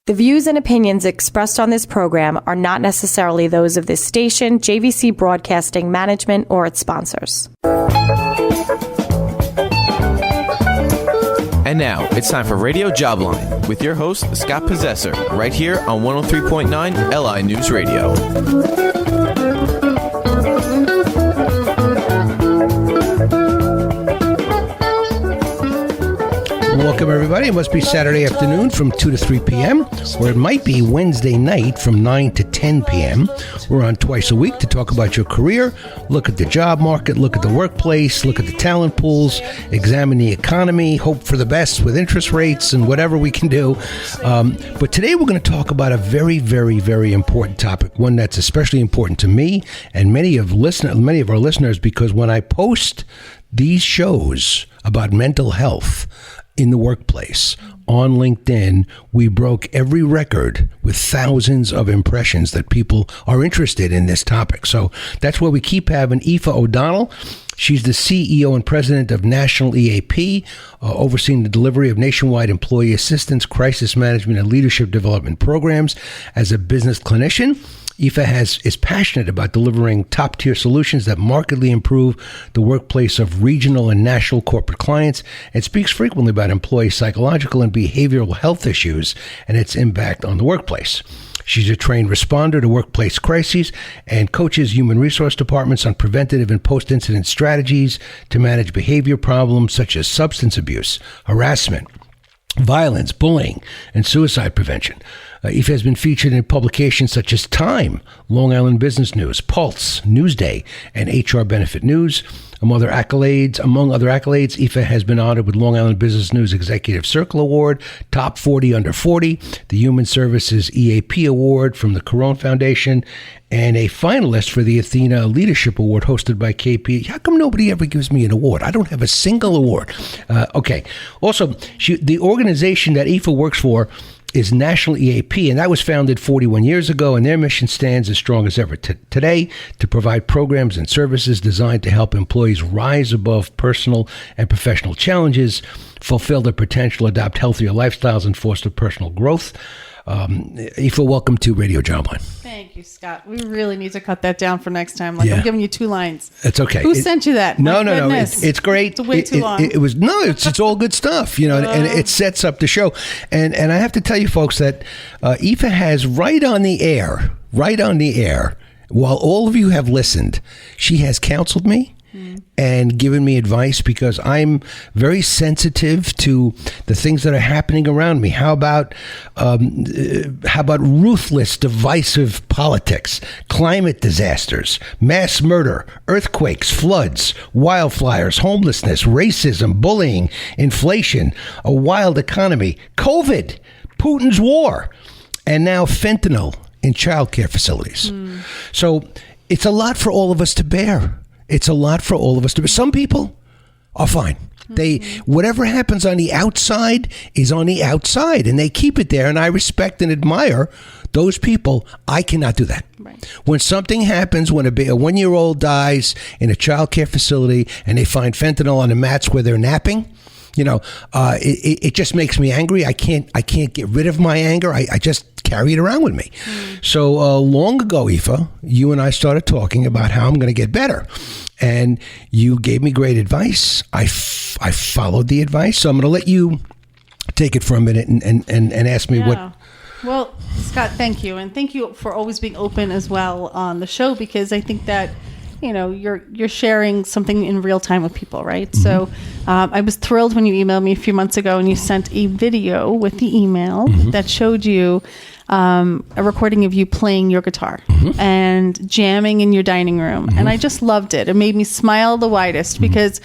The views and opinions expressed on this program are not necessarily those of this station, JVC Broadcasting Management, or its sponsors. And now, it's time for Radio Jobline with your host, Scott Possessor, right here on 103.9 LI News Radio. Welcome, everybody. It must be Saturday afternoon from 2 to 3 p.m., or it might be Wednesday night from 9 to 10 p.m. We're on twice a week to talk about your career, look at the job market, look at the workplace, look at the talent pools, examine the economy, hope for the best with interest rates and whatever we can do. But today we're going to talk about a very, very, very important topic, one that's especially important to me and many of our listeners, because when I post these shows about mental health in the workplace on LinkedIn, we broke every record with thousands of impressions that people are interested in this topic. So that's why we keep having Aoife O'Donnell. She's the CEO and president of National EAP, overseeing the delivery of nationwide employee assistance, crisis management, and leadership development programs. As a business clinician, Aoife is passionate about delivering top-tier solutions that markedly improve the workplace of regional and national corporate clients, and speaks frequently about employee psychological and behavioral health issues and its impact on the workplace. She's a trained responder to workplace crises and coaches human resource departments on preventative and post-incident strategies to manage behavior problems such as substance abuse, harassment, violence, bullying, and suicide prevention. Aoife has been featured in publications such as Time, Long Island Business News, Pulse, Newsday, and HR Benefit News. Among other accolades, Aoife has been honored with Long Island Business News Executive Circle Award, Top 40 Under 40, the Human Services EAP Award from the Corona Foundation, and a finalist for the Athena Leadership Award hosted by KP. How come nobody ever gives me an award? I don't have a single award. Okay. Also, the organization that Aoife works for is National EAP, and that was founded 41 years ago, and their mission stands as strong as ever today to provide programs and services designed to help employees rise above personal and professional challenges, fulfill their potential, adopt healthier lifestyles, and foster personal growth. Aoife, welcome to Radio Jobline. Thank you, Scott. We really need to cut that down for next time. I'm giving you 2 lines. It's okay. Who sent you that? No. It's great. It's way too long. It's all good stuff, and it sets up the show. And I have to tell you, folks, that Aoife has right on the air, while all of you have listened, she has counseled me and given me advice, because I'm very sensitive to the things that are happening around me. How about ruthless, divisive politics, climate disasters, mass murder, earthquakes, floods, wildfires, homelessness, racism, bullying, inflation, a wild economy, COVID, Putin's war, and now fentanyl in childcare facilities. So it's a lot for all of us to bear. Some people are fine. Whatever happens on the outside is on the outside, and they keep it there. And I respect and admire those people. I cannot do that. Right. When something happens, when a 1-year-old dies in a child care facility and they find fentanyl on the mats where they're napping, it just makes me angry. I can't get rid of my anger. I just carry it around with me. So long ago, Aoife, you and I started talking about how I'm going to get better. And you gave me great advice. I followed the advice. So I'm going to let you take it for a minute and ask me what. Well, Scott, thank you. And thank you for always being open as well on the show, because I think that you're sharing something in real time with people, right? So I was thrilled when you emailed me a few months ago and you sent a video with the email that showed you a recording of you playing your guitar and jamming in your dining room. And I just loved it. It made me smile the widest because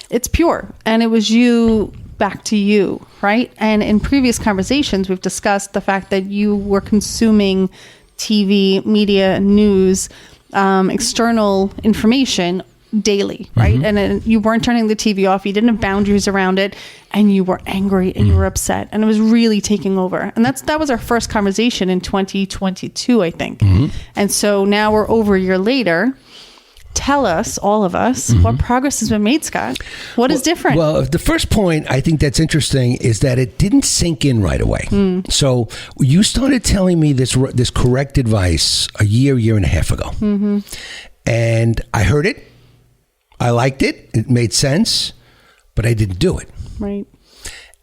it's pure. And it was you back to you, right? And in previous conversations, we've discussed the fact that you were consuming TV, media, news, external information daily, right? And you weren't turning the TV off. You didn't have boundaries around it, and you were angry and you were upset, and it was really taking over. And that was our first conversation in 2022, I think. And so now we're over a year later. tell us, all of us, what progress has been made, Scott. What is different? Well, the first point I think that's interesting is that it didn't sink in right away. So you started telling me this correct advice a year and a half ago. And I heard it. I liked it. It made sense, but I didn't do it. Right.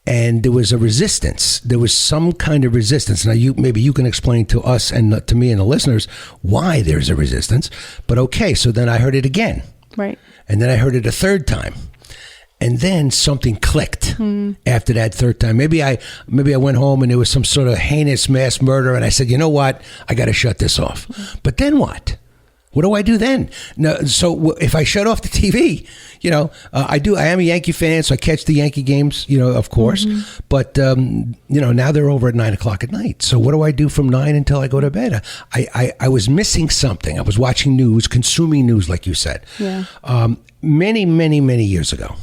And there was a resistance. There was some kind of resistance. Now, maybe you can explain to us and to me and the listeners why there's a resistance. But okay, so then I heard it again. Right. And then I heard it a third time. And then something clicked after that third time. Maybe I went home and there was some sort of heinous mass murder, and I said, you know what? I got to shut this off. But then what? What do I do then? No, so if I shut off the TV, I am a Yankee fan, so I catch the Yankee games, of course. But, now they're over at 9 o'clock at night. So what do I do from 9 until I go to bed? I was missing something. I was watching news, consuming news, like you said. Yeah. Many, many, many years ago,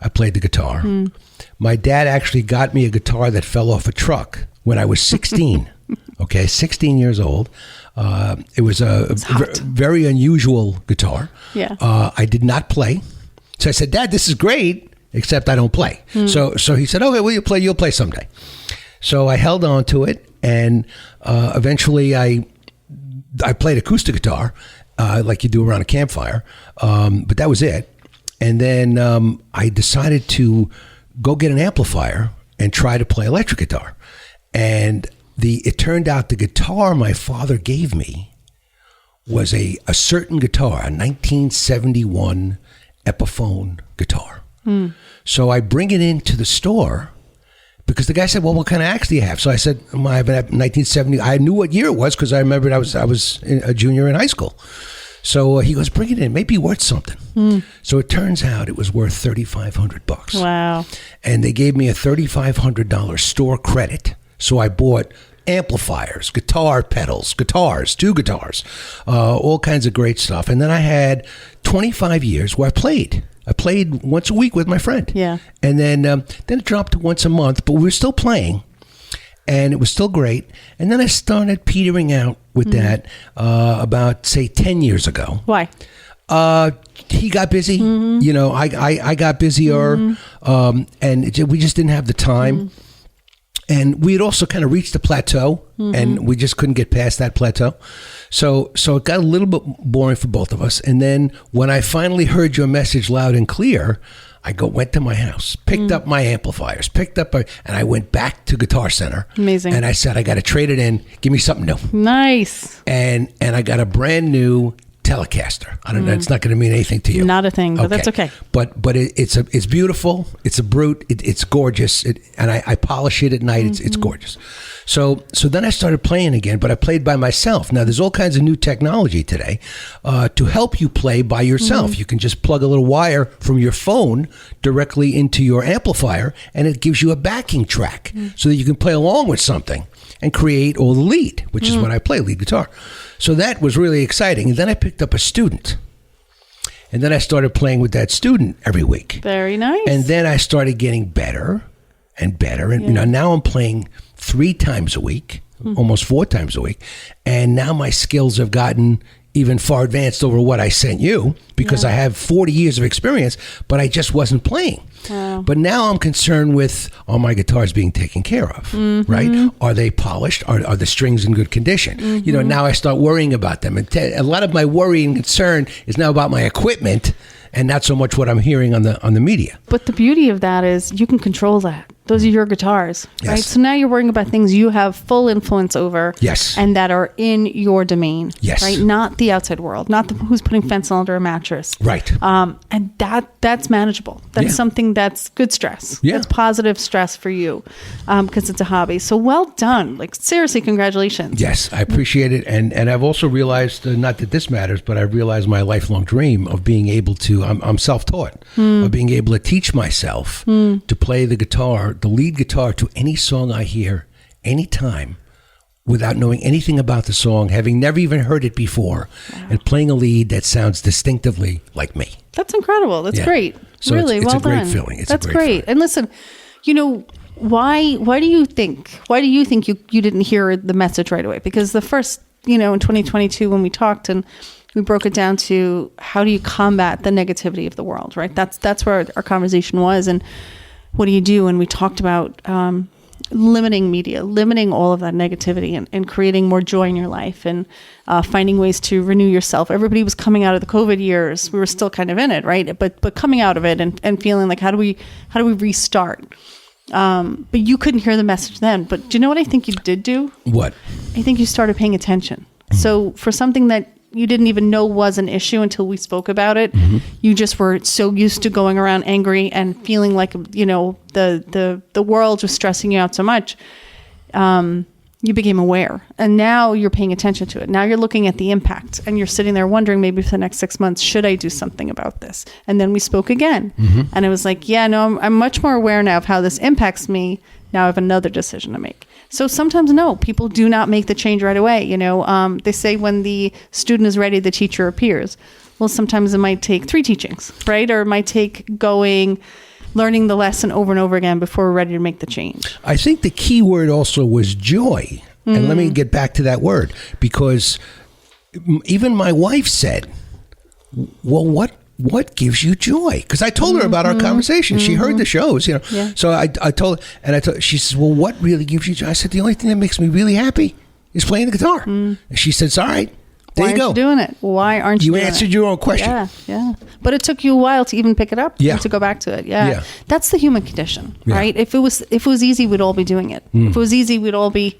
I played the guitar. My dad actually got me a guitar that fell off a truck when I was 16. Okay, 16 years old. It was a very unusual guitar. Yeah. I did not play. So I said, Dad, this is great, except I don't play. So he said, okay, well, you'll play someday. So I held on to it, and eventually I played acoustic guitar, like you do around a campfire, but that was it. And then I decided to go get an amplifier and try to play electric guitar. And it turned out the guitar my father gave me was a certain guitar, a 1971 Epiphone guitar. So I bring it into the store because the guy said, well, what kind of axe do you have? So I said, I have a 1970. I knew what year it was because I remembered I was a junior in high school. So he goes, bring it in. It may be worth something. So it turns out it was worth $3,500. Wow. And they gave me a $3,500 store credit. So I bought amplifiers, guitar pedals, guitars, 2 guitars, all kinds of great stuff. And then I had 25 years where I played. I played once a week with my friend. Yeah. And then it dropped to once a month, but we were still playing. And it was still great. And then I started petering out with that about, say, 10 years ago. Why? He got busy. I got busier. And we just didn't have the time. And we had also kind of reached a plateau, and we just couldn't get past that plateau. So it got a little bit boring for both of us. And then when I finally heard your message loud and clear, I went to my house, picked up my amplifiers, and I went back to Guitar Center. Amazing. And I said, I got to trade it in. Give me something new. Nice. And I got a brand new Telecaster. I don't know. It's not going to mean anything to you. Not a thing, but that's okay. But it's beautiful. It's a brute. It's gorgeous. And I polish it at night. It's gorgeous. So then I started playing again, but I played by myself. Now there's all kinds of new technology today to help you play by yourself. You can just plug a little wire from your phone directly into your amplifier, and it gives you a backing track so that you can play along with something and create all the lead, which is what I play, lead guitar. So that was really exciting. And then I picked up a student. And then I started playing with that student every week. Very nice. And then I started getting better and better. And now I'm playing 3 times a week, almost 4 times a week. And now my skills have gotten even far advanced over what I sent you because I have 40 years of experience, but I just wasn't playing. Wow. But now I'm concerned with all my guitars being taken care of, right? Are they polished? Are the strings in good condition? Now I start worrying about them. And a lot of my worry and concern is now about my equipment and not so much what I'm hearing on the media. But the beauty of that is you can control that. Those are your guitars, right? Yes. So now you're worrying about things you have full influence over. Yes. And that are in your domain. Yes. Right? Not the outside world, not who's putting fentanyl under a mattress. Right. And that's manageable. That's something that's good stress. Yeah. That's positive stress for you because it's a hobby. So well done. Like seriously, congratulations. Yes, I appreciate it. And I've also realized, not that this matters, but I've realized my lifelong dream of being able to, I'm self-taught, of being able to teach myself to play the guitar, the lead guitar to any song I hear, anytime, without knowing anything about the song, having never even heard it before, and playing a lead that sounds distinctively like me. That's incredible. That's great. So really, it's well a great done. feeling. That's great. And listen, why do you think you didn't hear the message right away? Because the first, in 2022 when we talked and we broke it down to how do you combat the negativity of the world, right? That's where our conversation was. And what do you do? And we talked about limiting media, limiting all of that negativity, and creating more joy in your life, and finding ways to renew yourself. Everybody was coming out of the COVID years. We were still kind of in it, right? But coming out of it and feeling like, how do we restart? But you couldn't hear the message then. But do you know what I think you did do? What? I think you started paying attention. So for something that you didn't even know was an issue until we spoke about it, you just were so used to going around angry and feeling like, the world was stressing you out so much. You became aware, and now you're paying attention to it. Now you're looking at the impact, and you're sitting there wondering, maybe for the next 6 months, should I do something about this? And then we spoke again, and it was like, yeah, no, I'm much more aware now of how this impacts me. Now I have another decision to make. So sometimes, no, people do not make the change right away. They say when the student is ready, the teacher appears. Well, sometimes it might take 3 teachings, right? Or it might take learning the lesson over and over again before we're ready to make the change. I think the key word also was joy. And let me get back to that word, because even my wife said, well, what gives you joy? Because I told her about our conversation. She heard the shows, Yeah. So I told her, and she says, well, what really gives you joy? I said, the only thing that makes me really happy is playing the guitar. And she said, all right, there Why you go. aren't you doing it? Why aren't you doing it? You answered your own question. Yeah. But it took you a while to even pick it up and to go back to it. Yeah. That's the human condition, right? If it was easy, we'd all be doing it. If it was easy, we'd all be,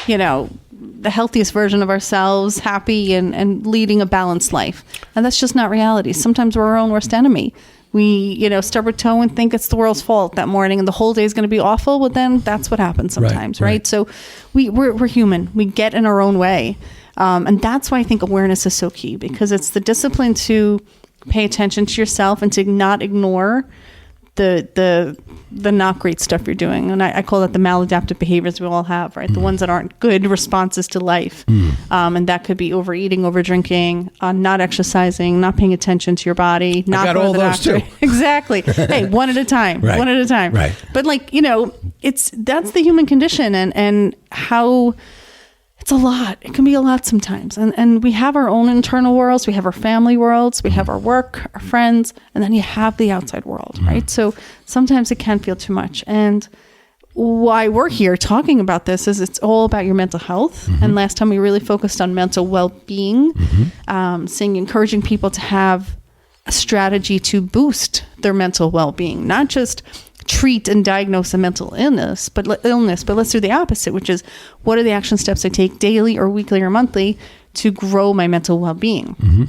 the healthiest version of ourselves, happy and leading a balanced life. And that's just not reality. Sometimes we're our own worst enemy. We, stub our toe and think it's the world's fault that morning and the whole day is going to be awful. But then that's what happens sometimes, right? So we're human. We get in our own way. And that's why I think awareness is so key, because it's the discipline to pay attention to yourself and to not ignore the not great stuff you're doing. And I call that the maladaptive behaviors we all have, right? The ones that aren't good responses to life. And that could be overeating, overdrinking, not exercising, not paying attention to your body, not I got going all to the those doctor. too. Exactly. Hey, one at a time. Right. One at a time. Right. But that's the human condition, and how it's a lot. It can be a lot sometimes. And we have our own internal worlds. We have our family worlds. We have our work, our friends, and then you have the outside world, right? So sometimes it can feel too much. And why we're here talking about this is it's all about your mental health. And last time we really focused on mental well-being, encouraging people to have a strategy to boost their mental well-being, not just treat and diagnose a mental illness, but let's do the opposite, which is, what are the action steps I take daily or weekly or monthly to grow my mental well-being?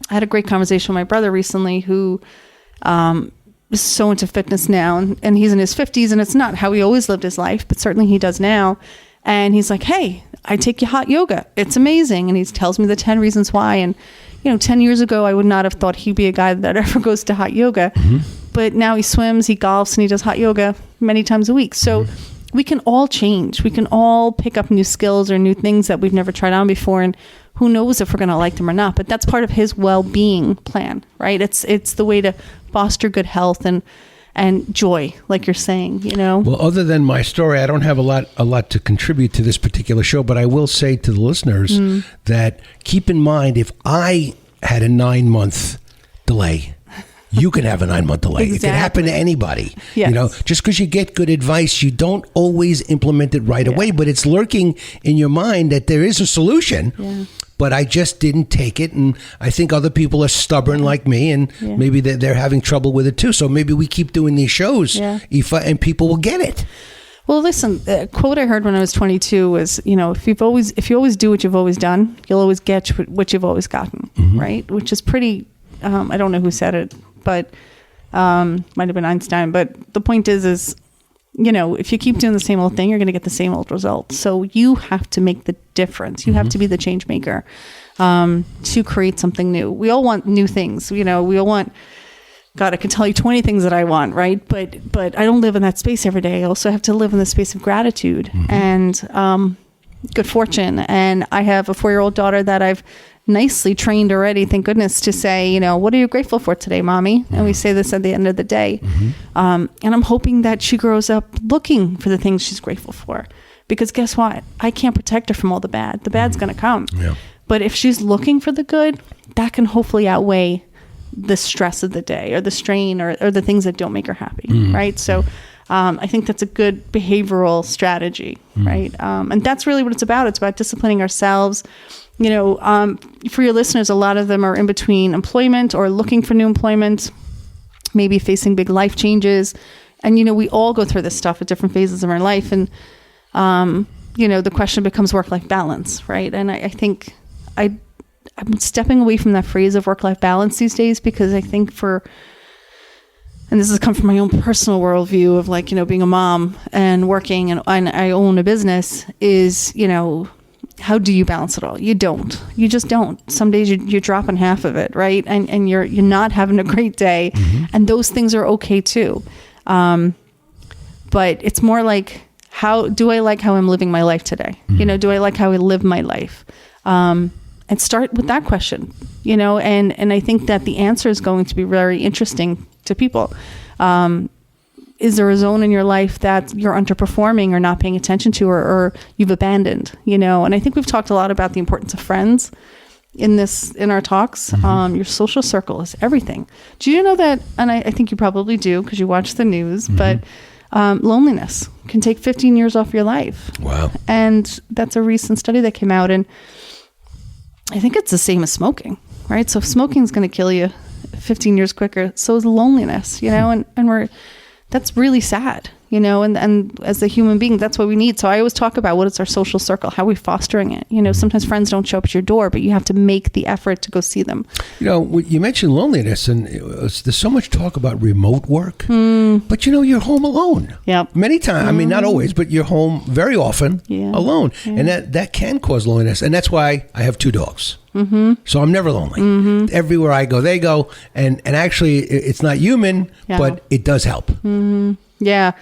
I had a great conversation with my brother recently, who is so into fitness now, and he's in his 50s, and it's not how he always lived his life, but certainly he does now. And he's like, hey, I take you hot yoga. It's amazing. And he tells me the 10 reasons why. And 10 years ago, I would not have thought he'd be a guy that ever goes to hot yoga. But now he swims, he golfs, and he does hot yoga many times a week. So we can all change. We can all pick up new skills or new things that we've never tried on before. And who knows if we're going to like them or not. But that's part of his well-being plan, right? It's the way to foster good health and joy, like you're saying, Well, other than my story, I don't have a lot to contribute to this particular show, but I will say to the listeners that keep in mind, if I had a 9-month delay, you can have a 9-month delay. Exactly. It can happen to anybody. Yes. Just because you get good advice, you don't always implement it right away, but it's lurking in your mind that there is a solution. Yeah. But I just didn't take it, and I think other people are stubborn like me, and maybe they're having trouble with it too. So maybe we keep doing these shows, Aoife, and people will get it. Well, listen, a quote I heard when I was 22 was, if you always do what you've always done, you'll always get what you've always gotten, right? Which is pretty. I don't know who said it, but might have been Einstein. But the point is, if you keep doing the same old thing, you're going to get the same old result. So you have to make the difference. You have to be the change maker to create something new. We all want new things. We all want, God, I can tell you 20 things that I want, right? But I don't live in that space every day. I also have to live in the space of gratitude and good fortune. And I have a 4-year-old daughter that I've nicely trained already, thank goodness, to say, what are you grateful for today, Mommy? And we say this at the end of the day. And I'm hoping that she grows up looking for the things she's grateful for. Because guess what? I can't protect her from all the bad. The bad's going to come. Yeah. But if she's looking for the good, that can hopefully outweigh the stress of the day or the strain or the things that don't make her happy, right? So I think that's a good behavioral strategy, right? And that's really what it's about. It's about disciplining ourselves. You know, for your listeners, a lot of them are in between employment or looking for new employment, maybe facing big life changes. And, you know, we all go through this stuff at different phases of our life. And, you know, the question becomes work-life balance, right? And I think I'm stepping away from that phrase of work-life balance these days, because I think and this has come from my own personal worldview of, like, you know, being a mom and working and I own a business, is, you know, how do you balance it all? You don't. You just don't. Some days you're dropping half of it, right? And you're not having a great day. And those things are okay too. But it's more like, how do I like how I'm living my life today? You know, do I like how I live my life? And start with that question, you know, and I think that the answer is going to be very interesting to people. Is there a zone in your life that you're underperforming or not paying attention to, or you've abandoned, you know? And I think we've talked a lot about the importance of friends in our talks. Your social circle is everything. Do you know that? And I think you probably do, because you watch the news, but loneliness can take 15 years off your life. Wow. And that's a recent study that came out, and I think it's the same as smoking, right? So if smoking is going to kill you 15 years quicker, so is loneliness, you know, and that's really sad, you know, and as a human being, that's what we need. So I always talk about what is our social circle, how are we fostering it? You know, sometimes friends don't show up at your door, but you have to make the effort to go see them. You know, you mentioned loneliness, and there's so much talk about remote work, but, you know, you're home alone. Yep. Many times, I mean, not always, but you're home very often alone. And that can cause loneliness. And that's why I have 2 dogs. So I'm never lonely. Everywhere I go, they go. And actually, it's not human, but it does help. Yeah.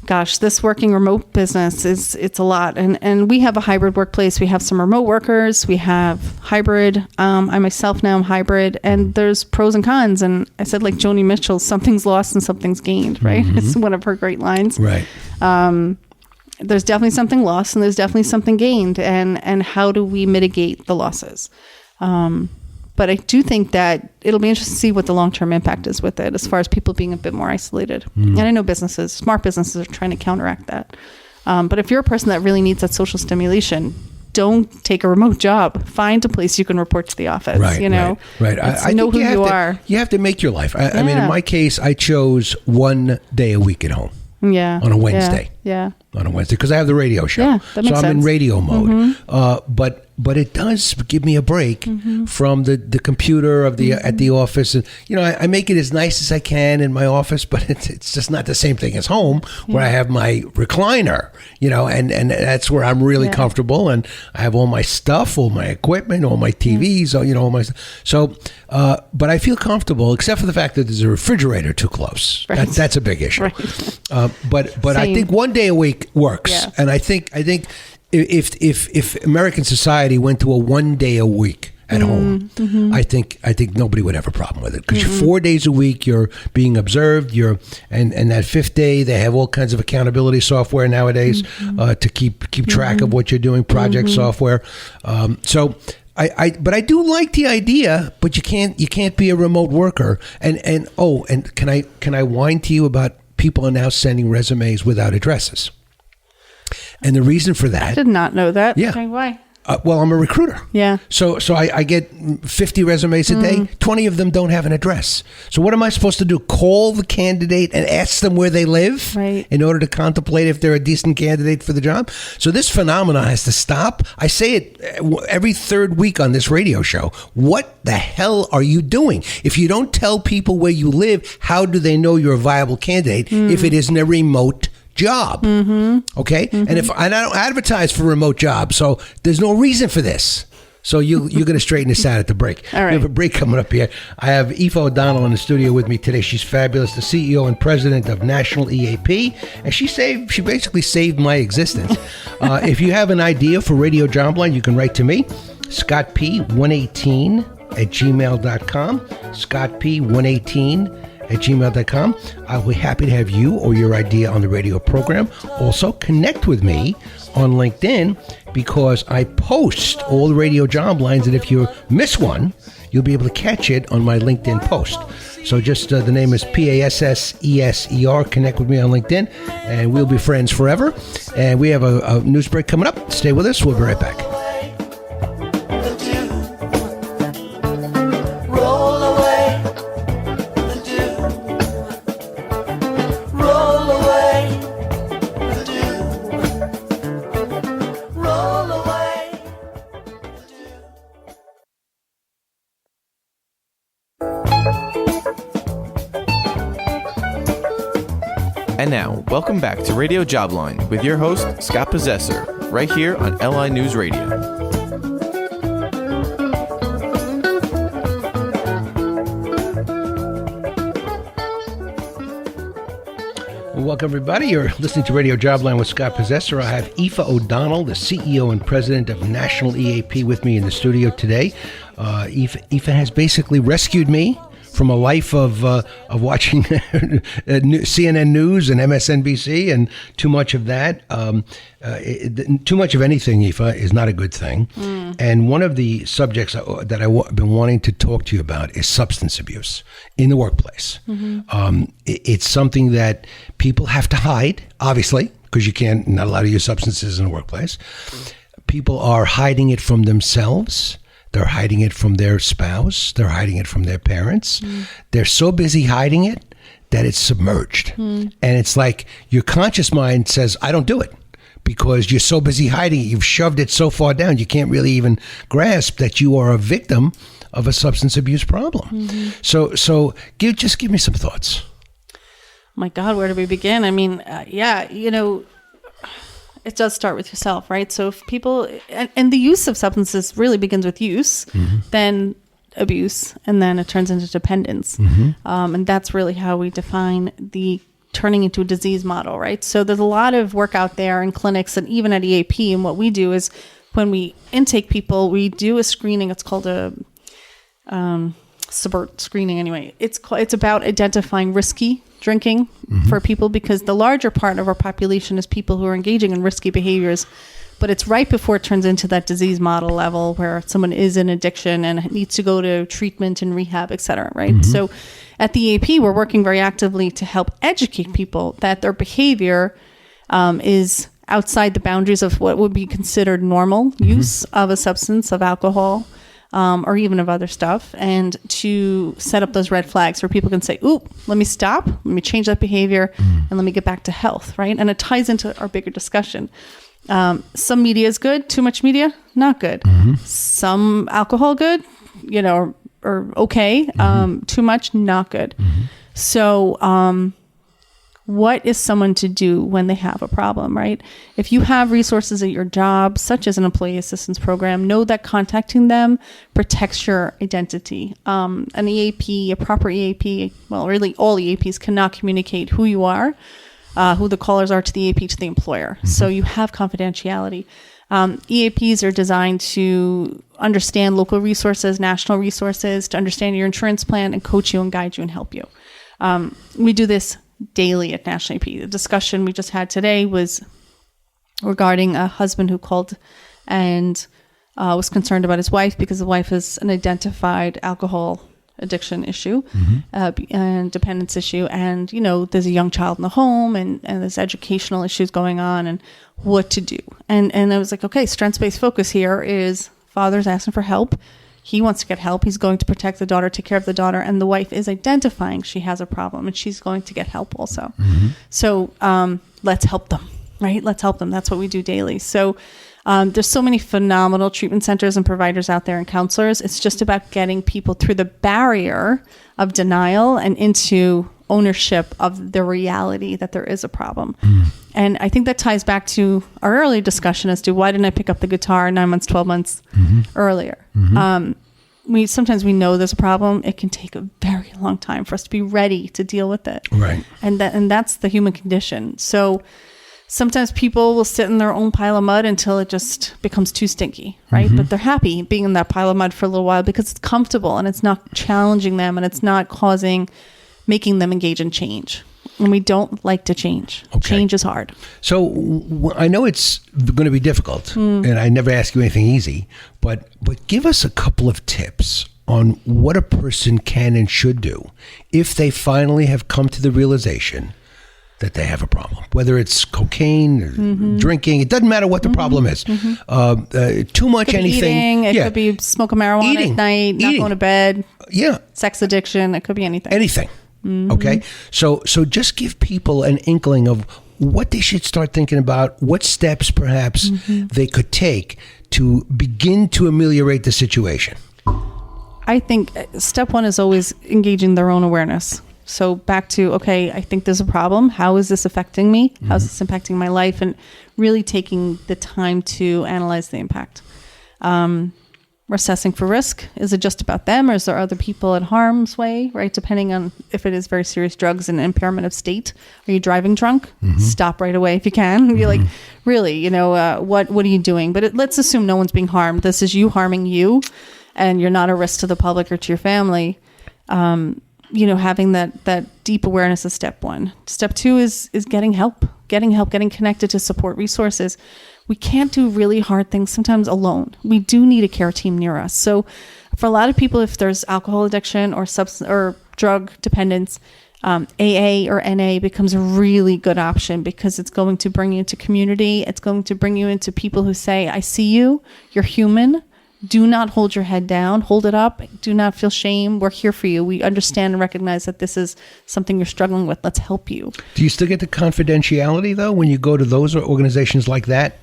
Gosh, this working remote business it's a lot. And we have a hybrid workplace. We have some remote workers. We have hybrid. I myself now am hybrid, and there's pros and cons. And I said, like Joni Mitchell, something's lost and something's gained, right? It's one of her great lines. Right. There's definitely something lost and there's definitely something gained, and how do we mitigate the losses? But I do think that it'll be interesting to see what the long-term impact is with it, as far as people being a bit more isolated. And I know smart businesses are trying to counteract that. But if you're a person that really needs that social stimulation, don't take a remote job. Find a place you can report to the office. Right, you know, right. I know think who you are. You have to make your life. I mean, in my case, I chose 1 day a week at home. Yeah. On a Wednesday. Yeah. On a Wednesday, because I have the radio show. Yeah, that makes so I'm in sense. radio mode. But it does give me a break from the computer of at the office, and, you know, I make it as nice as I can in my office, but it's just not the same thing as home, where I have my recliner, you know, and that's where I'm really comfortable, and I have all my stuff, all my equipment, all my TVs, you know, all my stuff. So, but I feel comfortable, except for the fact that there's a refrigerator too close. Right. That's a big issue. Right. But I think 1 day a week works, and I think if American society went to a 1 day a week at home, I think nobody would have a problem with it, because 4 days a week you're being observed. And that 5th day, they have all kinds of accountability software nowadays to keep track of what you're doing, project software. But I do like the idea, but you can't be a remote worker. And can I whine to you about people are now sending resumes without addresses? And the reason for that... I did not know that. Yeah. Okay, why? Well, I'm a recruiter. Yeah. So I get 50 resumes a day. 20 of them don't have an address. So what am I supposed to do? Call the candidate and ask them where they live in order to contemplate if they're a decent candidate for the job? So this phenomenon has to stop. I say it every 3rd week on this radio show. What the hell are you doing? If you don't tell people where you live, how do they know you're a viable candidate if it isn't a remote job? Okay. And I don't advertise for remote jobs, so there's no reason for this. So you're going to straighten this out at the break. All right. We have a break coming up here. I have Aoife O'Donnell in the studio with me today. She's fabulous, the CEO and president of National EAP, and she basically saved my existence. If you have an idea for Radio Jobline, you can write to me, scottp118@gmail.com, scottp118@gmail.com. I'll be happy to have you or your idea on the radio program. Also, connect with me on LinkedIn because I post all the radio job lines, and if you miss one, you'll be able to catch it on my LinkedIn post. So just the name is PASSESER. Connect with me on LinkedIn, and we'll be friends forever. And we have a news break coming up. Stay with us. We'll be right back. And now, welcome back to Radio Jobline with your host, Scott Possessor, right here on LI News Radio. Welcome, everybody. You're listening to Radio Jobline with Scott Possessor. I have Aoife O'Donnell, the CEO and president of National EAP, with me in the studio today. Aoife has basically rescued me from a life of watching CNN News and MSNBC and too much of that. Too much of anything, Aoife, is not a good thing. And one of the subjects that I've been wanting to talk to you about is substance abuse in the workplace. It's something that people have to hide, obviously, because you're not allowed to use substances in the workplace. People are hiding it from themselves. They're hiding it from their spouse. They're hiding it from their parents. They're so busy hiding it that it's submerged. And it's like your conscious mind says, I don't do it, because you're so busy hiding it. You've shoved it so far down, you can't really even grasp that you are a victim of a substance abuse problem. So give me some thoughts. My God, where do we begin? I mean, it does start with yourself, right? So if people, and the use of substances really begins with use, then abuse, and then it turns into dependence. And that's really how we define the turning into a disease model, right? So there's a lot of work out there in clinics and even at EAP. And what we do is when we intake people, we do a screening. It's called a SBIRT screening anyway. It's about identifying risky drinking for people, because the larger part of our population is people who are engaging in risky behaviors, but it's right before it turns into that disease model level where someone is in addiction and needs to go to treatment and rehab, et cetera, right? So at the EAP, we're working very actively to help educate people that their behavior is outside the boundaries of what would be considered normal use of a substance, of alcohol, or even of other stuff, and to set up those red flags where people can say, ooh, let me stop, let me change that behavior, and let me get back to health, right? And it ties into our bigger discussion. Some media is good, too much media, not good. Some alcohol good, or okay, too much, not good. So what is someone to do when they have a problem, right? If you have resources at your job, such as an employee assistance program, know that contacting them protects your identity. An EAP, a proper EAP, well, really all EAPs cannot communicate who you are, who the callers are to the EAP, to the employer. So you have confidentiality. EAPs are designed to understand local resources, national resources, to understand your insurance plan and coach you and guide you and help you. We do this daily at National EAP. The discussion we just had today was regarding a husband who called and was concerned about his wife because the wife has an identified alcohol addiction issue and dependence issue. And, there's a young child in the home and there's educational issues going on and what to do. And I was like, okay, strengths-based focus here is father's asking for help. He wants to get help. He's going to protect the daughter, take care of the daughter, and the wife is identifying she has a problem, and she's going to get help also. So let's help them, right? Let's help them. That's what we do daily. So there's so many phenomenal treatment centers and providers out there and counselors. It's just about getting people through the barrier of denial and into ownership of the reality that there is a problem. And I think that ties back to our earlier discussion as to why didn't I pick up the guitar 9 months, 12 months earlier. Sometimes we know there's a problem. It can take a very long time for us to be ready to deal with it. Right. And that's the human condition. So sometimes people will sit in their own pile of mud until it just becomes too stinky, right? But they're happy being in that pile of mud for a little while because it's comfortable and it's not challenging them and it's not causing making them engage in change. And we don't like to change. Okay. Change is hard. So I know it's going to be difficult, and I never ask you anything easy, but give us a couple of tips on what a person can and should do if they finally have come to the realization that they have a problem, whether it's cocaine or drinking. It doesn't matter what the problem is. Too much It could be anything. eating. It could be smoking marijuana at night, not going to bed. Yeah. Sex addiction. It could be anything. Anything. Okay. So just give people an inkling of what they should start thinking about, what steps perhaps they could take to begin to ameliorate the situation. I think step one is always engaging their own awareness. So back to, okay, I think there's a problem. How is this affecting me? How's this impacting my life? And really taking the time to analyze the impact. We're assessing for risk. Is it just about them, or is there other people at harm's way, right? Depending on if it is very serious drugs and impairment of state. Are you driving drunk? Stop right away if you can. Be like, really, what are you doing? But let's assume no one's being harmed. This is you harming you, and you're not a risk to the public or to your family. Having that deep awareness is step one. Step two is getting help, getting connected to support resources. We can't do really hard things sometimes alone. We do need a care team near us. So for a lot of people, if there's alcohol addiction or substance or drug dependence, AA or NA becomes a really good option because it's going to bring you into community. It's going to bring you into people who say, I see you, you're human. Do not hold your head down. Hold it up. Do not feel shame. We're here for you. We understand and recognize that this is something you're struggling with. Let's help you. Do you still get the confidentiality, though, when you go to those organizations like that?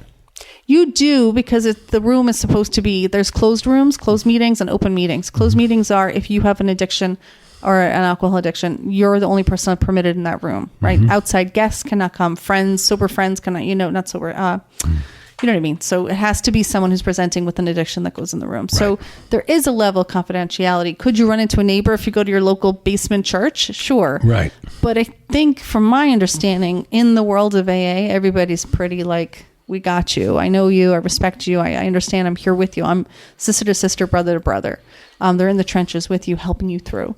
You do, because the room is supposed to be, there's closed rooms, closed meetings, and open meetings. Closed meetings are if you have an addiction or an alcohol addiction, you're the only person permitted in that room, right? Outside guests cannot come. Friends, sober friends cannot, not sober. You know what I mean? So it has to be someone who's presenting with an addiction that goes in the room. Right. So there is a level of confidentiality. Could you run into a neighbor if you go to your local basement church? Sure. Right. But I think from my understanding, in the world of AA, everybody's pretty like, we got you. I know you. I respect you. I understand. I'm here with you. I'm sister to sister, brother to brother. They're in the trenches with you, helping you through.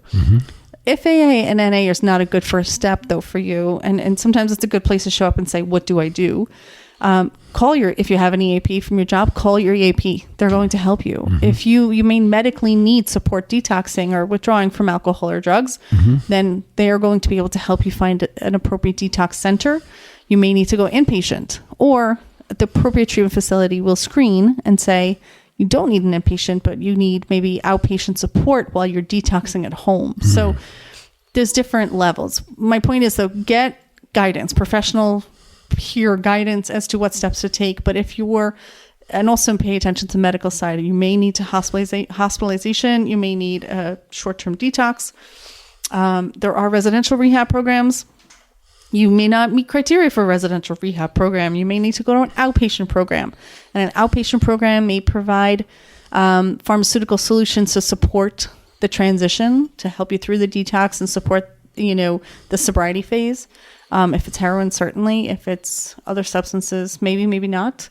If AA and NA is not a good first step, though, for you, and sometimes it's a good place to show up and say, what do I do? If you have an EAP from your job, call your EAP. They're going to help you. If you may medically need support detoxing or withdrawing from alcohol or drugs, then they are going to be able to help you find an appropriate detox center. You may need to go inpatient, or the appropriate treatment facility will screen and say, you don't need an inpatient, but you need maybe outpatient support while you're detoxing at home. So there's different levels. My point is, though, get guidance, professional peer guidance as to what steps to take. But if and also pay attention to the medical side, you may need to hospitalization. You may need a short-term detox. There are residential rehab programs. You may not meet criteria for a residential rehab program. You may need to go to an outpatient program. And an outpatient program may provide pharmaceutical solutions to support the transition, to help you through the detox and support, the sobriety phase. If it's heroin, certainly. If it's other substances, maybe not.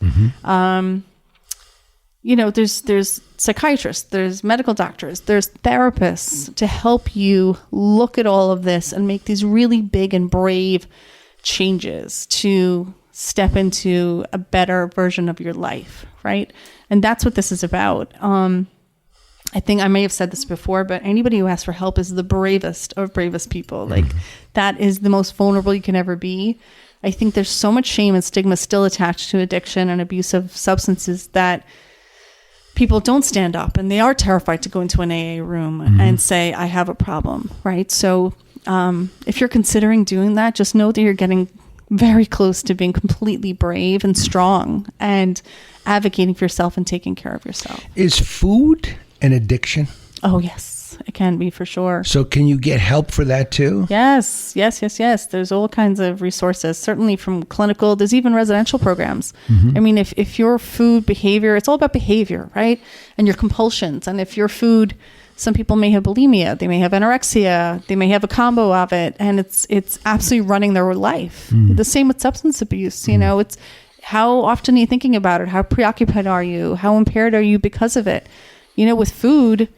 There's psychiatrists, there's medical doctors, there's therapists to help you look at all of this and make these really big and brave changes to step into a better version of your life, right? And that's what this is about. I think I may have said this before, but anybody who asks for help is the bravest of bravest people. Like, that is the most vulnerable you can ever be. I think there's so much shame and stigma still attached to addiction and abuse of substances that people don't stand up, and they are terrified to go into an AA room and say, I have a problem, right? So if you're considering doing that, just know that you're getting very close to being completely brave and strong and advocating for yourself and taking care of yourself. Is food an addiction? Oh, yes, it can be, for sure. So can you get help for that too? Yes. There's all kinds of resources, certainly from clinical, there's even residential programs. I mean, if your food behavior, it's all about behavior, right? And your compulsions. And if your food, some people may have bulimia, they may have anorexia, they may have a combo of it, and it's absolutely running their life. The same with substance abuse. It's how often are you thinking about it? How preoccupied are you? How impaired are you because of it? With food,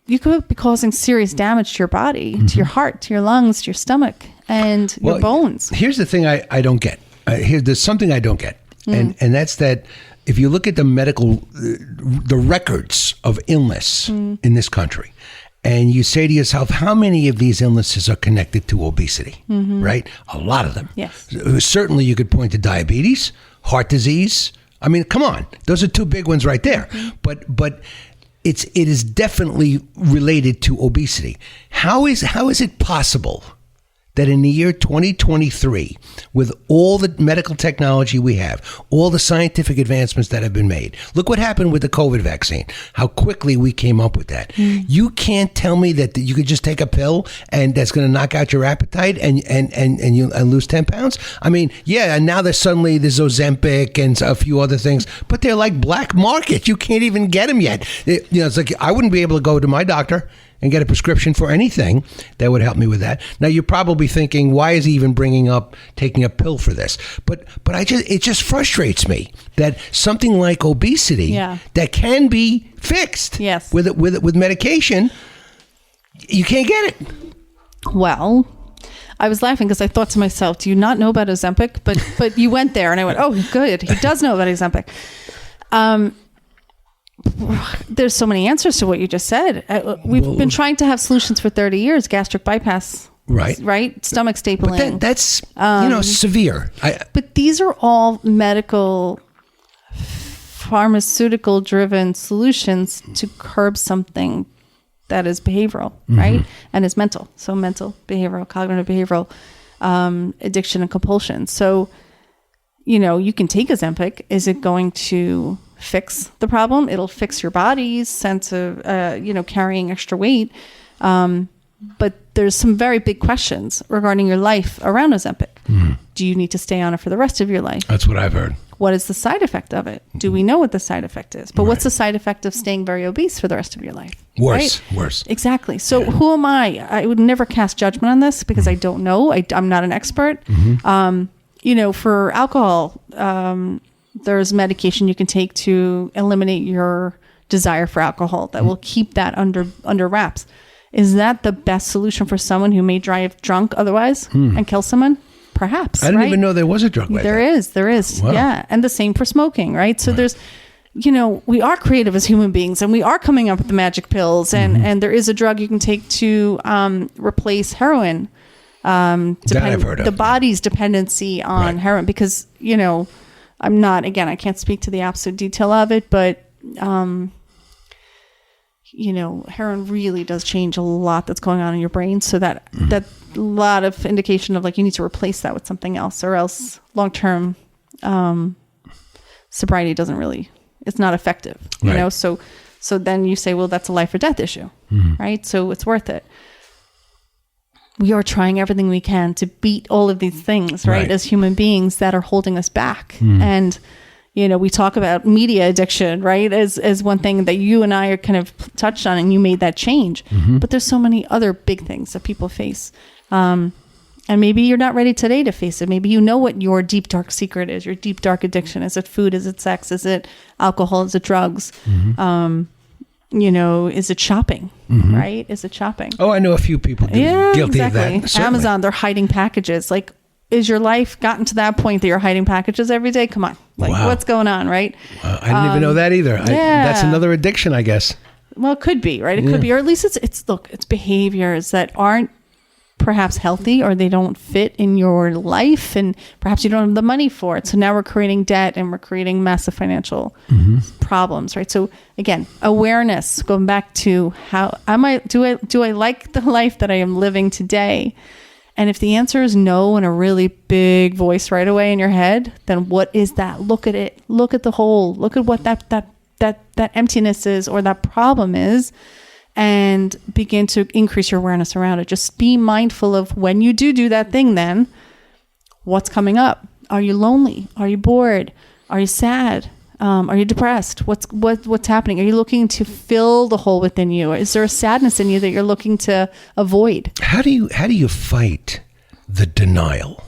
you could be causing serious damage to your body, to your heart, to your lungs, to your stomach, and your bones. Here's the thing I don't get. There's something I don't get, and that's that if you look at the the records of illness in this country, and you say to yourself, how many of these illnesses are connected to obesity, right? A lot of them. Yes. Certainly you could point to diabetes, heart disease. I mean, come on. Those are two big ones right there. But it is definitely related to obesity. How is it possible that in the year 2023, with all the medical technology we have, all the scientific advancements that have been made, look what happened with the COVID vaccine, how quickly we came up with that. You can't tell me that you could just take a pill and that's going to knock out your appetite and you lose 10 pounds? I mean, yeah, and now there's Ozempic and a few other things, but they're like black market. You can't even get them yet. It's like I wouldn't be able to go to my doctor and get a prescription for anything that would help me with that. Now you're probably thinking, why is he even bringing up taking a pill for this? But it just frustrates me that something like obesity that can be fixed with medication, you can't get it. Well, I was laughing because I thought to myself, do you not know about Ozempic? But you went there and I went, oh, good. He does know about Ozempic. There's so many answers to what you just said. We've been trying to have solutions for 30 years. Gastric bypass, right? Stomach stapling. But that's severe. But these are all medical, pharmaceutical-driven solutions to curb something that is behavioral, right? And is mental. So mental, behavioral, cognitive behavioral, addiction and compulsion. So, you can take Ozempic. Is it going to fix the problem? It'll fix your body's sense of, carrying extra weight. But there's some very big questions regarding your life around Ozempic. Do you need to stay on it for the rest of your life? That's what I've heard. What is the side effect of it? Do we know what the side effect is? But what's the side effect of staying very obese for the rest of your life? Worse. Exactly. So who am I? I would never cast judgment on this because I don't know. I'm not an expert. For alcohol, there's medication you can take to eliminate your desire for alcohol that will keep that under wraps. Is that the best solution for someone who may drive drunk otherwise and kill someone? Perhaps. I didn't even know there was a drug like that. There is. Wow. Yeah. And the same for smoking, right? So there's, we are creative as human beings and we are coming up with the magic pills and there is a drug you can take to replace heroin. That I've heard of. The body's dependency on heroin because, I can't speak to the absolute detail of it, but, heroin really does change a lot that's going on in your brain. So that lot of indication of you need to replace that with something else or else long-term, sobriety it's not effective, So then you say, well, that's a life or death issue, right? So it's worth it. We are trying everything we can to beat all of these things, right? As human beings that are holding us back. And, we talk about media addiction, right? As one thing that you and I are kind of touched on and you made that change. But there's so many other big things that people face. And maybe you're not ready today to face it. Maybe you know what your deep, dark secret is, your deep, dark addiction. Is it food? Is it sex? Is it alcohol? Is it drugs? Is it shopping, right? Is it shopping? Oh, I know a few people guilty of that. Certainly. Amazon, they're hiding packages. Is your life gotten to that point that you're hiding packages every day? Come on. What's going on, right? Wow. I didn't even know that either. That's another addiction, I guess. Well, it could be, right? It could be, or at least it's behaviors that aren't perhaps healthy or they don't fit in your life and perhaps you don't have the money for it. So now we're creating debt and we're creating massive financial problems, right? So again, awareness, going back to how do I like the life that I am living today? And if the answer is no in a really big voice right away in your head, then what is that? Look at it. Look at the whole. Look at what that emptiness is or that problem is and begin to increase your awareness around it. Just be mindful of when you do that thing then, what's coming up? Are you lonely? Are you bored? Are you sad? Are you depressed? What's happening? Are you looking to fill the hole within you? Is there a sadness in you that you're looking to avoid? How do you fight the denial?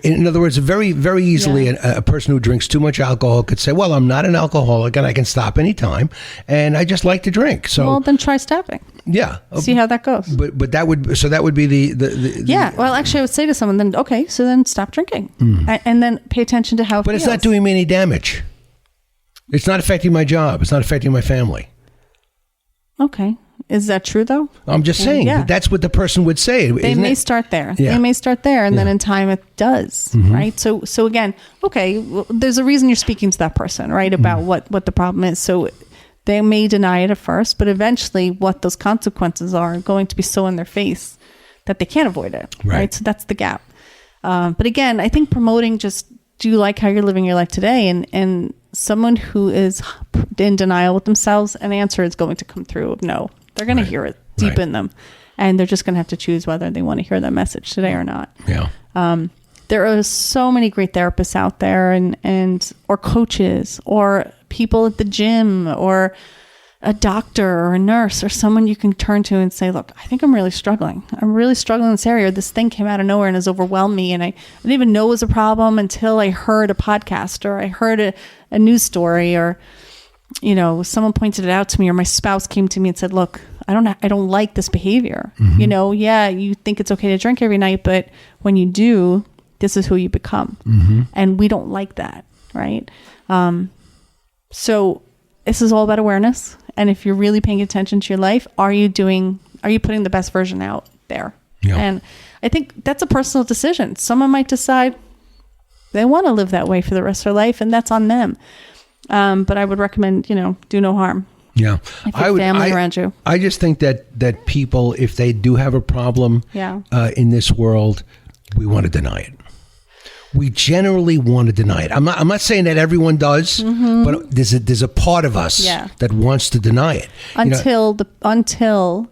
In other words, very, very easily, a person who drinks too much alcohol could say, well, I'm not an alcoholic and I can stop anytime and I just like to drink. So, well, then try stopping. Yeah. See how that goes. But that would be the yeah. Well, actually, I would say to someone, then okay, so then stop drinking, and then pay attention to how. But it's not doing me any damage. It's not affecting my job. It's not affecting my family. Okay. Is that true, though? I'm just saying that's what the person would say. They may start there. Yeah. They may start there, and then in time it does, right? So again, okay, well, there's a reason you're speaking to that person, right, about what the problem is. So they may deny it at first, but eventually what those consequences are going to be so in their face that they can't avoid it, right? So that's the gap. But again, I think promoting just, do you like how you're living your life today? And someone who is in denial with themselves, an answer is going to come through of no. They're going to hear it deep in them, and they're just going to have to choose whether they want to hear that message today or not. Yeah. There are so many great therapists out there, and or coaches or people at the gym or a doctor or a nurse or someone you can turn to and say, look, I think I'm really struggling. I'm really struggling in this area. This thing came out of nowhere and has overwhelmed me. And I didn't even know it was a problem until I heard a podcast or I heard a news story, or, you know, someone pointed it out to me, or my spouse came to me and said, look, I don't like this behavior. You know, you think it's okay to drink every night, but when you do, this is who you become. And we don't like that. Right. So this is all about awareness. And if you're really paying attention to your life, are you putting the best version out there? Yeah. And I think that's a personal decision. Someone might decide they want to live that way for the rest of their life, and that's on them. But I would recommend, do no harm. Yeah. Family around you. I just think that people, if they do have a problem in this world, we want to deny it. We generally want to deny it. I'm not saying that everyone does, but there's a part of us that wants to deny it. Until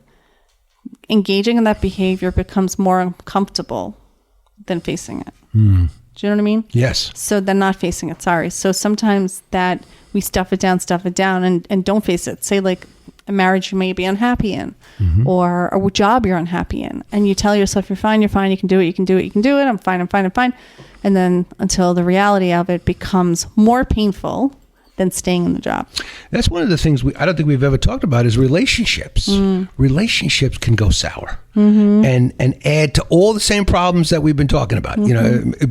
engaging in that behavior becomes more uncomfortable than facing it. Do you know what I mean? Yes. So then not facing it, sorry. So sometimes that we stuff it down and don't face it. Say like a marriage you may be unhappy in, or a job you're unhappy in. And you tell yourself, you're fine, you can do it, I'm fine. And then until the reality of it becomes more painful than staying in the job. That's one of the things I don't think we've ever talked about is relationships. Relationships can go sour and add to all the same problems that we've been talking about,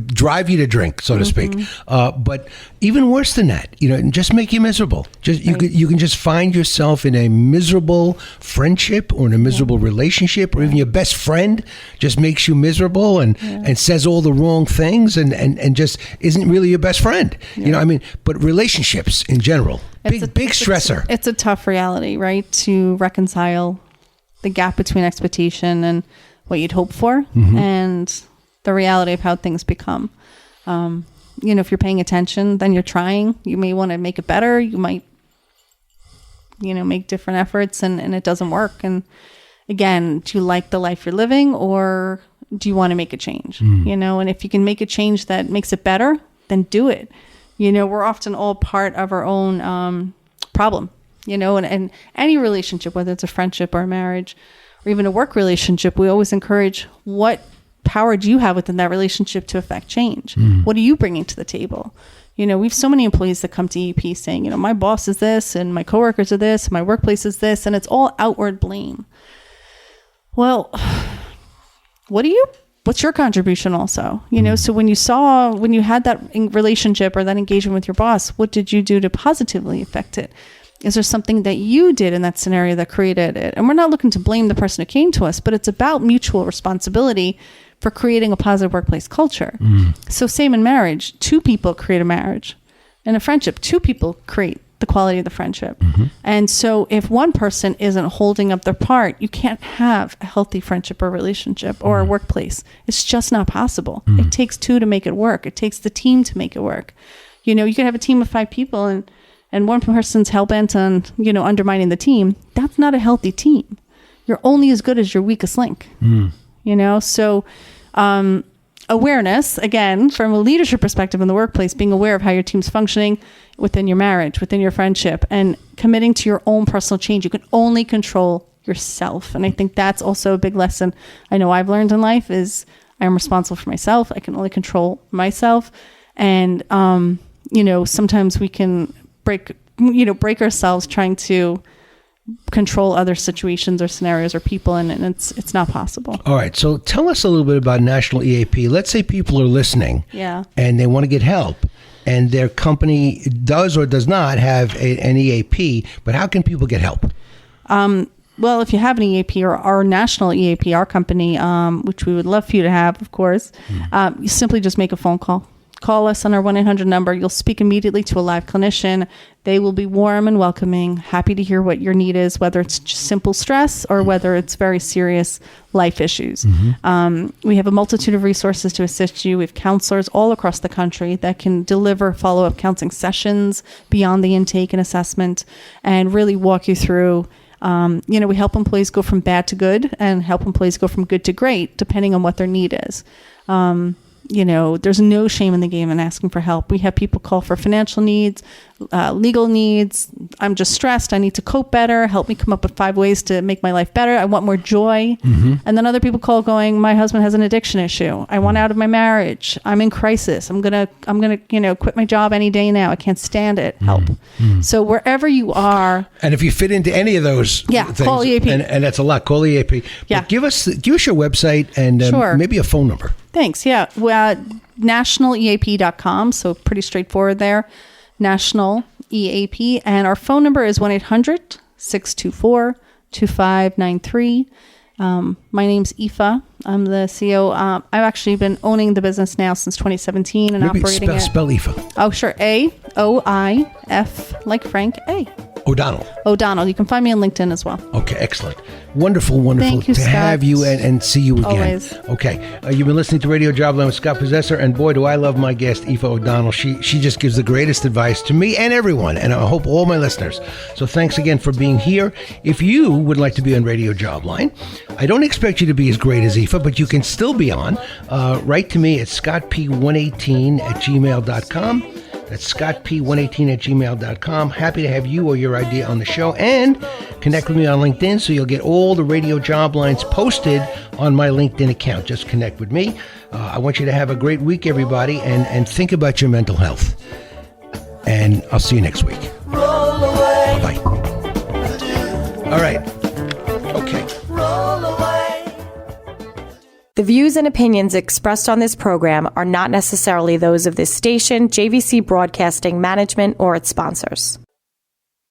drive you to drink, so to speak. But even worse than that, just make you miserable. You can just find yourself in a miserable friendship or in a miserable relationship, or even your best friend just makes you miserable and says all the wrong things and just isn't really your best friend. But relationships in general, big stressor. It's a tough reality, right? To reconcile the gap between expectation and what you'd hope for and the reality of how things become. If you're paying attention, then you're trying. You may want to make it better. You might, make different efforts and it doesn't work. And again, do you like the life you're living, or do you want to make a change? And if you can make a change that makes it better, then do it. We're often all part of our own problem, and any relationship, whether it's a friendship or a marriage or even a work relationship, we always encourage, what power do you have within that relationship to affect change? What are you bringing to the table? We have so many employees that come to EEP saying, my boss is this and my coworkers are this, my workplace is this, and it's all outward blame. Well, what's your contribution also? So when you had that relationship or that engagement with your boss, what did you do to positively affect it? Is there something that you did in that scenario that created it? And we're not looking to blame the person who came to us, but it's about mutual responsibility for creating a positive workplace culture. So same in marriage, 2 people create a marriage. In a friendship, 2 people create the quality of the friendship. And so if one person isn't holding up their part, you can't have a healthy friendship or relationship or a workplace. It's just not possible. It takes 2 to make it work. It takes the team to make it work. You can have a team of 5 people and one person's hell-bent on, undermining the team. That's not a healthy team. You're only as good as your weakest link. So awareness, again, from a leadership perspective in the workplace, being aware of how your team's functioning within your marriage, within your friendship, and committing to your own personal change. You can only control yourself. And I think that's also a big lesson I know I've learned in life is I am responsible for myself. I can only control myself. And, sometimes we can break ourselves trying to control other situations or scenarios or people, and it's not possible. All right. So tell us a little bit about National EAP. Let's say people are listening and they want to get help, and their company does or does not have an EAP, but how can people get help? Well, if you have an EAP or our national EAP, our company, which we would love for you to have, of course, you simply just make a phone call. Call us on our 1-800 number. You'll speak immediately to a live clinician. They will be warm and welcoming, happy to hear what your need is, whether it's just simple stress or whether it's very serious life issues. We have a multitude of resources to assist you. We have counselors all across the country that can deliver follow-up counseling sessions beyond the intake and assessment and really walk you through. We help employees go from bad to good and help employees go from good to great, depending on what their need is. There's no shame in the game in asking for help. We have people call for financial needs, legal needs. I'm just stressed. I need to cope better. Help me come up with 5 ways to make my life better. I want more joy. And then other people call going, my husband has an addiction issue. I want out of my marriage. I'm in crisis. I'm gonna quit my job any day now. I can't stand it. Help. So wherever you are. And if you fit into any of those things, call EAP. And that's a lot. Call EAP. Yeah. But give us your website and maybe a phone number. Thanks. Yeah. Well, nationaleap.com. So pretty straightforward there. National EAP. And our phone number is 1-800-624-2593. My name's Aoife. I'm the CEO. I've actually been owning the business now since 2017 and operating it. Spell Aoife. Oh, sure. A-O-I-F, like Frank, A. O'Donnell. You can find me on LinkedIn as well. Okay, excellent. Wonderful Thank you, to Scott. have you and see you again. Always. Okay, you've been listening to Radio Jobline with Scott Possessor, and boy, do I love my guest, Aoife O'Donnell. She just gives the greatest advice to me and everyone, and I hope all my listeners. So thanks again for being here. If you would like to be on Radio Jobline, I don't expect you to be as great as Aoife, but you can still be on. Write to me at scottp118@gmail.com. That's scottp118@gmail.com. Happy to have you or your idea on the show. And connect with me on LinkedIn so you'll get all the Radio Job Lines posted on my LinkedIn account. Just connect with me. I want you to have a great week, everybody, and think about your mental health. And I'll see you next week. Bye-bye. All right. Okay. The views and opinions expressed on this program are not necessarily those of this station, JVC Broadcasting Management, or its sponsors.